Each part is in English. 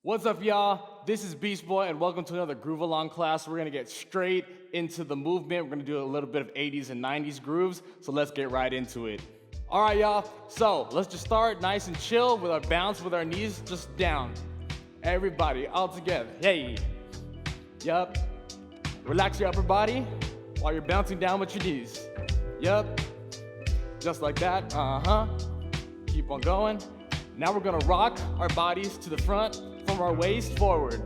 What's up, y'all? This is Beast Boy, and welcome to another Groove Along class. We're gonna get straight into the movement. We're gonna do a little bit of 80s and 90s grooves, so let's get right into it. All right, y'all, so let's just start nice and chill with our bounce with our knees just down. Everybody, all together, hey. Yup. Relax your upper body while you're bouncing down with your knees. Yup. Just like that, Keep on going. Now we're gonna rock our bodies to the front from our waist forward.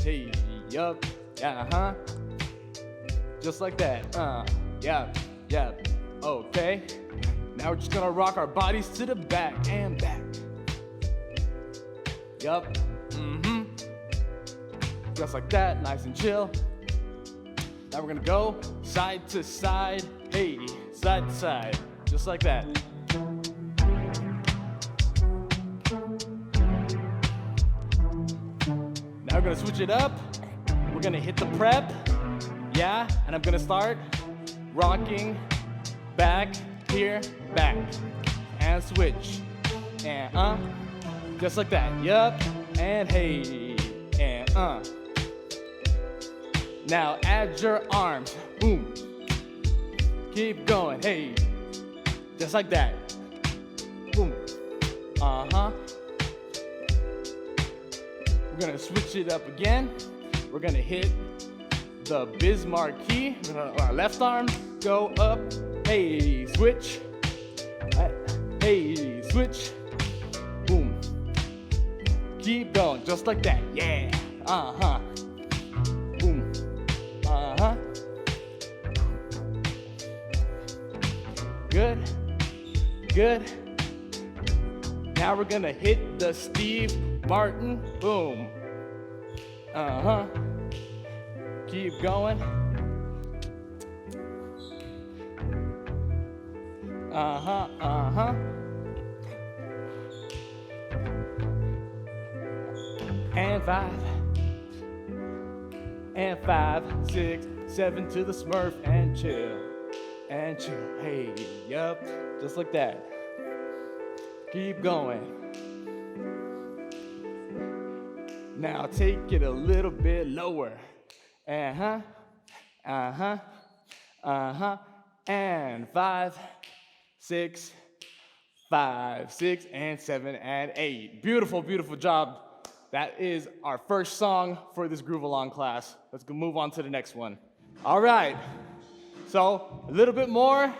Hey, yup, Just like that, yep, okay. Now we're just gonna rock our bodies to the back and back. Yup, Just like that, nice and chill. Now we're gonna go side to side, hey, side to side, just like that. Now we're gonna switch it up. We're gonna hit the prep, and I'm gonna start rocking back, here, back, and switch, and just like that, yup, and hey, and Now add your arms, boom, keep going, hey, just like that, boom, We're gonna switch it up again. We're gonna hit the Bismarck key. Our left arm, go up, hey, switch, hey, switch, boom. Keep going, just like that, yeah, boom, Good, good. Now we're gonna hit the Steve Martin, boom. Keep going. And five, 6, 7 to the Smurf and chill. And chill, hey, yup, just like that. Keep going. Now take it a little bit lower. And 5, 6, 5, 6, and 7, and 8. Beautiful, beautiful job. That is our first song for this Groove Along class. Let's go move on to the next one. All right. So a little bit more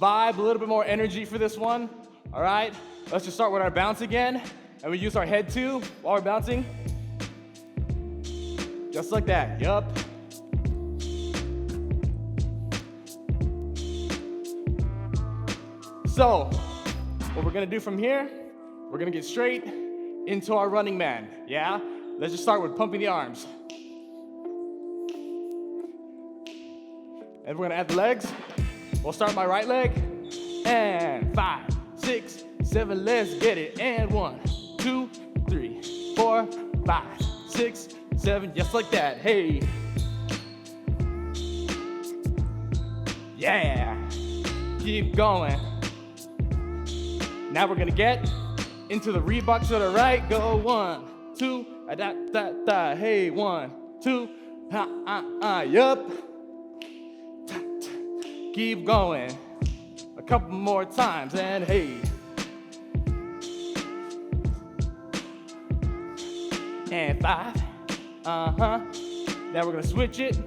vibe, a little bit more energy for this one. All right. Let's just start with our bounce again. And we use our head too while we're bouncing. Just like that, yup. So, what we're gonna do from here, we're gonna get straight into our running man, yeah? Let's just start with pumping the arms. And we're gonna add the legs. We'll start my right leg. And 5, 6, 7, let's get it. And 1, 2, 3, 4, 5, 6, 7, just like that, hey. Yeah, keep going. Now we're gonna get into the Reebok to the right. Go 1, 2, da da da, hey, 1, 2, yup. Keep going. A couple more times, and hey. And 5. Now we're gonna switch it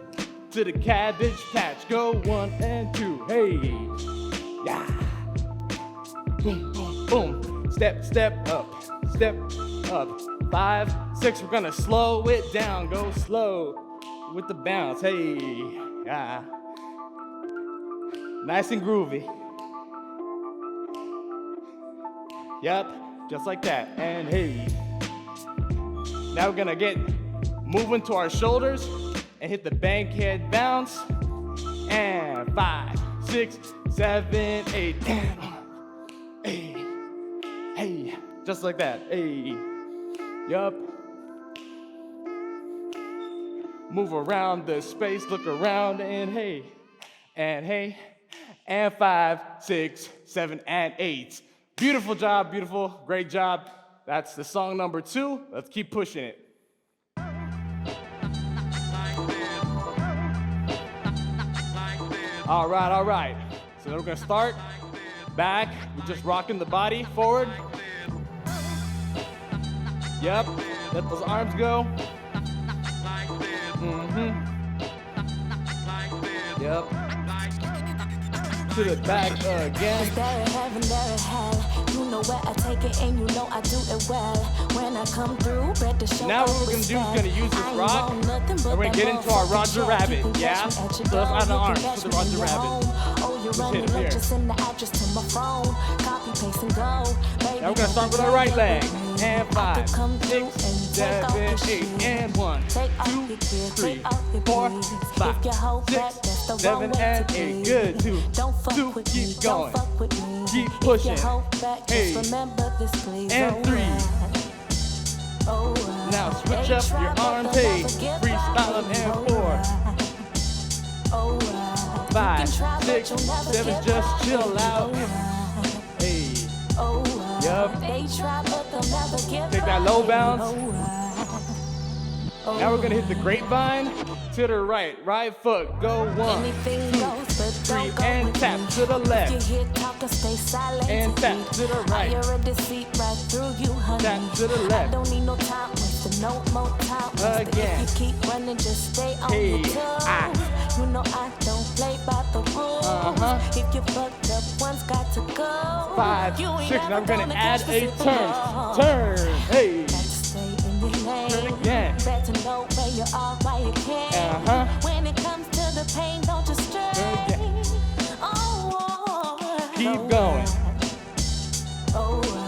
to the Cabbage Patch. Go 1 and 2, hey, yeah. Boom, boom, boom. Step, step up, 5, 6. We're gonna slow it down. Go slow with the bounce, hey, yeah. Nice and groovy. Yep, just like that. And hey. Now we're gonna get moving to our shoulders and hit the bankhead bounce. And 5, 6, 7, 8, and 1. Hey, hey, just like that. Hey, yup. Move around the space, look around, and hey, and 5, 6, 7, and 8. Beautiful job, beautiful, great job. That's the song number 2. Let's keep pushing it. All right. So then we're gonna start back. We're just rocking the body forward. Yep, let those arms go. Yep. To the back again. There in heaven, there in hell. You know where I take it and you know I do it well. When I come through, better show. Now what we're gonna do is gonna use this rock and we're gonna get into our Roger Rabbit, yeah? So let's add the arms for the Roger Rabbit. Just hit it here. Now we're gonna start with our right leg. And 5, 6, 7, 8, and 1, 2, 3, 4, 5, 6, 7, and 8. Good. 2, keep going. Keep pushing. Hey. And 3. Now switch up your arms. Hey. Freestyle and 4. 5, 6, 7, just chill out. Hey. Yup. Take that low bounce. Now we're gonna hit the grapevine to the right. Right foot, go 1, 2, 3, and tap to the left. And tap to the right. Tap to the left. Again. Hey, you know I don't play by the rules. If you fucked up, one's got to go. 5, 6, now I'm gonna add a turn. Turn, hey. Turn again. Better know where you are, why you can. When it comes to the pain, don't just stray. Keep going.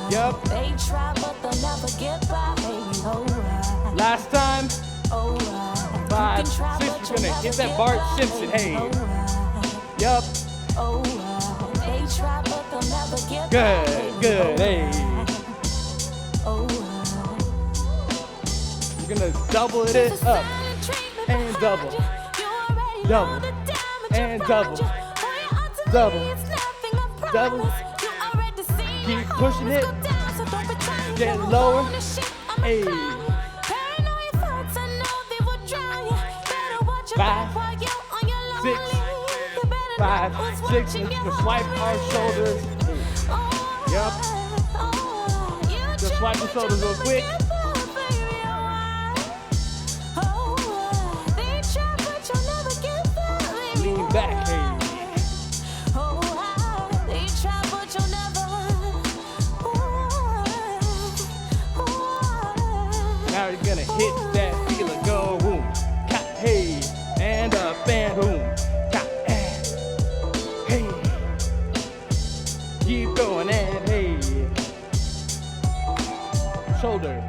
Yup. They try, but they'll never get by. Last time. 5, 6, you're gonna hit that Bart Simpson. Hey. Yup. They try, but they'll never get Good. Hey. We're gonna double it up. And double. Double. And double. Double. Double. Keep pushing it. Get lower. Hey. 5, 6, 5, 6. Just swipe our shoulders. Yep. Just swipe the shoulders real quick. Lean back, hey. Now you're gonna hit that feeling, go boom, cat, hey, and up and boom, cat, hey, keep going and hey, shoulder,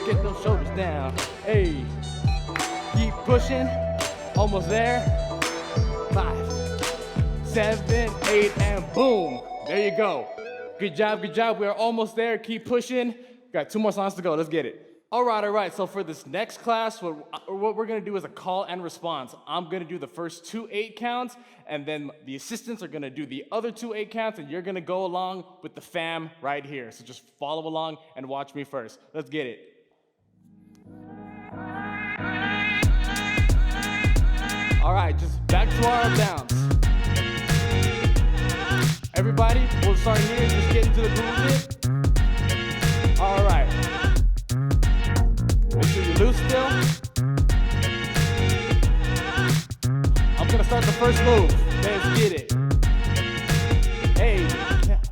get those shoulders down, hey, keep pushing, almost there, 5, 7, 8, and boom, there you go. Good job, we're almost there, keep pushing. Got 2 more songs to go, let's get it. All right, so for this next class, what we're gonna do is a call and response. I'm gonna do the first 2 8 counts, and then the assistants are gonna do the other 2 8 counts, and you're gonna go along with the fam right here. So just follow along and watch me first. Let's get it. All right, just back to our bounce. Everybody, we'll start here, just get into the groove of it. All right. Make sure you're loose still. I'm gonna start the first move. Let's get it. Hey,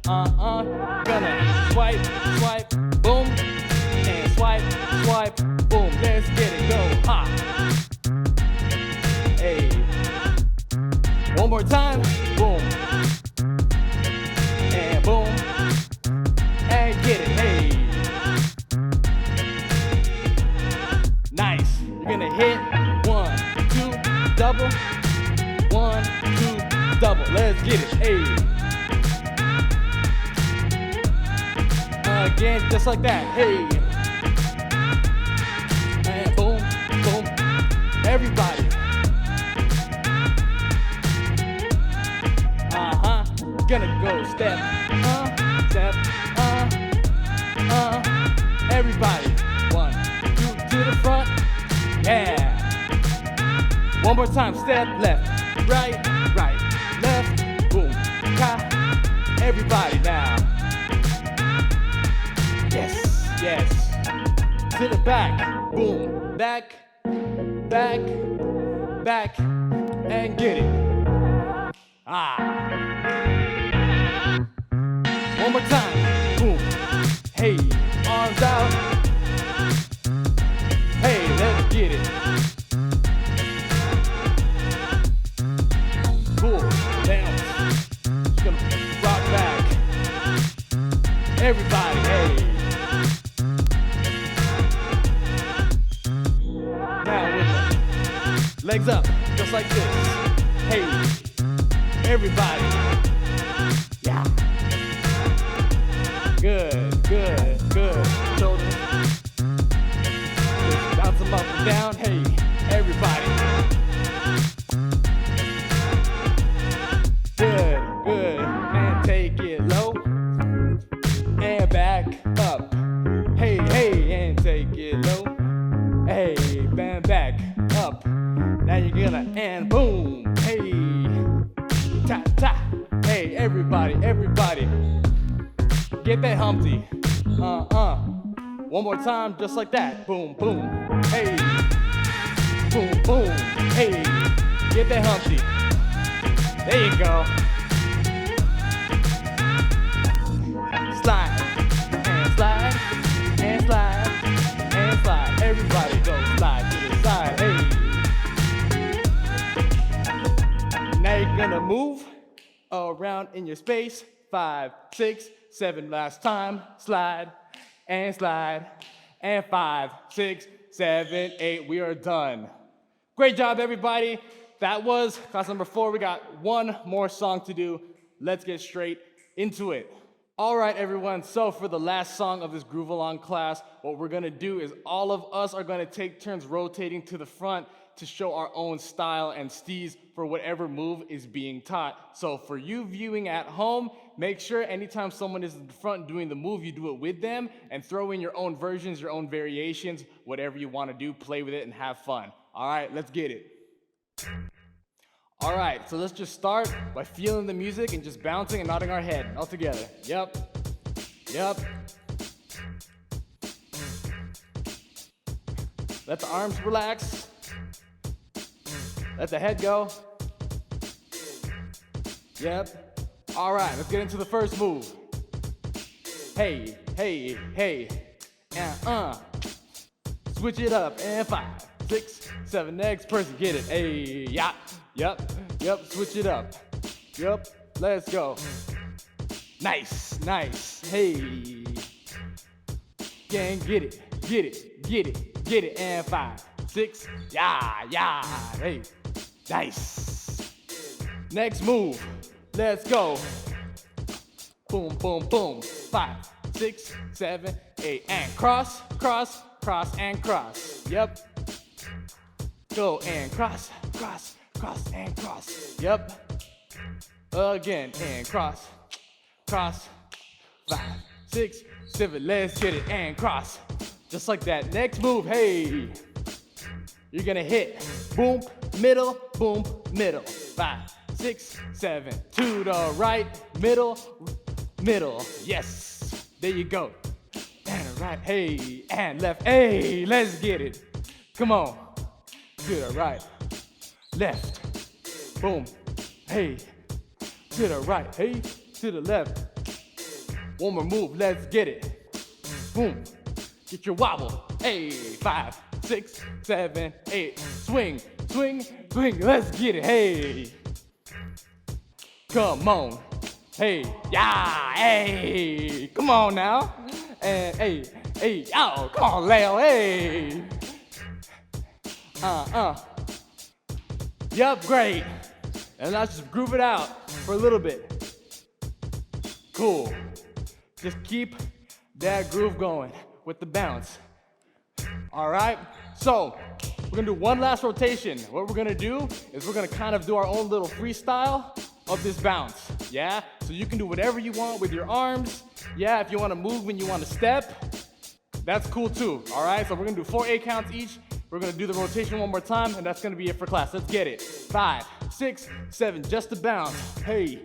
gonna swipe, swipe, boom, and swipe, swipe, boom. Let's get it, go, ha. Hey, one more time, boom, and boom, and get it, hey. Nice. You're gonna hit 1, 2, double. 1, 2, double. Let's get it. Hey. Again, just like that. Hey. And boom, boom. Everybody. Gonna go step, step, Everybody. 1, 2 to the front. Yeah. One more time. Step left, right, right, left. Boom. Ka. Everybody now. Yes, yes. To the back. Boom. Back, back, back, and get it. Ah. One more time. Boom. Hey, arms out. Hey, let's get it. Cool. Bounce. Just gonna rock back. Everybody, hey. Now with the legs up, just like this. Hey, everybody. Yeah. Good, good, good. Shoulders. Just bounce them up and down. Hey, everybody. Good, good. And take it low. And back up. Hey, hey, and take it low. Hey, bam, back up. Now you're gonna, and boom. Hey, ta, ta. Hey, everybody, everybody. Get that Humpty. One more time, just like that. Boom, boom. Hey. Boom, boom. Hey. Get that Humpty. There you go. Slide. And slide. And slide. And slide. Everybody go slide to the side. Hey. Now you're gonna move around in your space. 5, 6, 7, last time. Slide and slide. And 5, 6, 7, 8. We are done. Great job, everybody. That was class number 4. We got one more song to do. Let's get straight into it. All right, everyone. So for the last song of this Groove Along class, what we're gonna do is all of us are gonna take turns rotating to the front to show our own style and steez for whatever move is being taught. So for you viewing at home, make sure anytime someone is in the front doing the move, you do it with them and throw in your own versions, your own variations, whatever you want to do, play with it and have fun. All right, let's get it. All right, so let's just start by feeling the music and just bouncing and nodding our head all together. Yep, yep. Let the arms relax. Let the head go. Yep. All right, let's get into the first move. Hey, hey, hey, and switch it up, and 5, 6, 7, next person, get it. Hey, yeah, yep, yep, switch it up. Yep, let's go. Nice, nice, hey. Gang, get it, get it, get it, get it, and 5, 6, yeah, yeah, hey, nice. Next move, let's go. Boom, boom, boom, 5, 6, 7, 8, and cross, cross, cross, and cross. Yep. Go and cross, cross, cross, and cross. Yep. Again, and cross, cross, 5, 6, 7, let's get it, and cross. Just like that. Next move, hey. You're gonna hit boom, middle, boom, middle. 5, 6, 7, to the right, middle, middle. Yes, there you go. And right, hey, and left, hey, let's get it. Come on. To the right, left, boom, hey. To the right, hey, to the left. One more move, let's get it. Boom, get your wobble. Hey, 5, 6, 7, 8. Swing, swing, swing, let's get it. Hey. Come on. Hey, yeah, hey. Come on now. And hey, hey, oh, come on, Leo, hey. Yep, great. And let's just groove it out for a little bit. Cool. Just keep that groove going with the bounce. All right, so we're gonna do one last rotation. What we're gonna do is we're gonna kind of do our own little freestyle of this bounce, yeah? So you can do whatever you want with your arms. Yeah, if you want to move and you want to step, that's cool too, all right? So we're gonna do 4 8 counts each. We're gonna do the rotation one more time, and that's gonna be it for class. Let's get it. 5, 6, 7, just a bounce. Hey.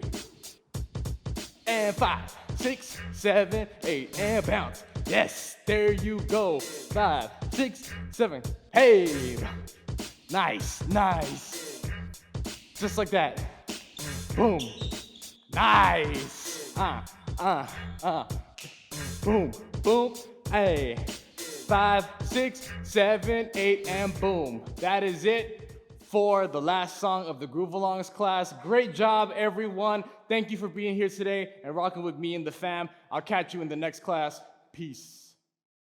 And 5, 6, 7, 8, and bounce. Yes, there you go. 5, 6, 7, hey. Nice, nice. Just like that. Boom. Nice. Boom, boom, hey. 5, 6, 7, 8, and boom. That is it for the last song of the Groove Alongs class. Great job, everyone. Thank you for being here today and rocking with me and the fam. I'll catch you in the next class. Peace.